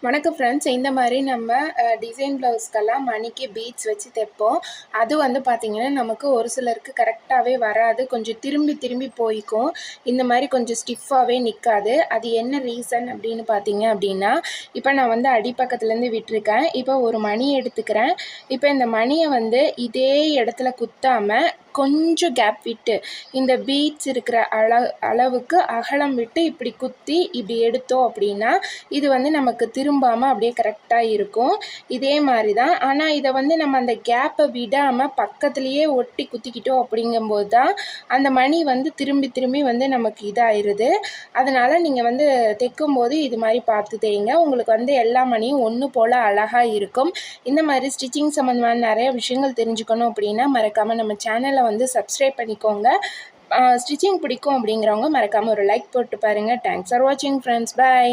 வணக்கம் ஃப்ரெண்ட்ஸ். இந்த மாதிரி நம்ம டிசைன் ப்ளவுஸ்க்கெல்லாம் மணிக்கு பீட்ஸ் வச்சு தைப்போம். அது வந்து பார்த்திங்கன்னா நமக்கு ஒரு சிலருக்கு கரெக்டாகவே வராது, கொஞ்சம் திரும்பி திரும்பி போய்க்கும். இந்த மாதிரி கொஞ்சம் ஸ்டிஃபாகவே நிற்காது. அது என்ன ரீசன் அப்படின்னு பார்த்தீங்க அப்படின்னா, இப்போ நான் வந்து அடிப்பக்கத்துலேருந்து விட்டுருக்கேன். இப்போ ஒரு மணி எடுத்துக்கிறேன். இப்போ இந்த மணியை வந்து இதே இடத்துல குத்தாமல் கொஞ்சம் கேப் விட்டு இந்த பீட்ஸ் இருக்கிற அளவுக்கு அகலம் விட்டு இப்படி குத்தி இப்படி எடுத்தோம் அப்படின்னா இது வந்து நமக்கு திரும்பாமல் அப்படியே கரெக்டாக இருக்கும். இதே மாதிரி தான். ஆனால் இதை வந்து நம்ம அந்த கேப்பை விடாமல் பக்கத்துலேயே ஒட்டி குத்திக்கிட்டோம் அப்படிங்கும்போது தான் அந்த மணி வந்து திரும்பி திரும்பி வந்து நமக்கு இதாகிடுது. அதனால் நீங்கள் வந்து தைக்கும்போது இது மாதிரி பார்த்து தைங்க. உங்களுக்கு வந்து எல்லா மணியும் ஒன்று போல் அழகாக இருக்கும். இந்த மாதிரி ஸ்டிச்சிங் சம்மந்தமான நிறைய விஷயங்கள் தெரிஞ்சுக்கணும் அப்படின்னா மறக்காமல் நம்ம சேனலை வந்து சப்ஸ்கிரைப் பண்ணிக்கோங்க. ஸ்டிச்சிங் பிடிக்கும் அப்படிங்கிறவங்க மறக்காமல் ஒரு லைக் போட்டு பாருங்கள். தேங்க்ஸ் ஃபார் வாட்சிங் ஃப்ரெண்ட்ஸ். பை.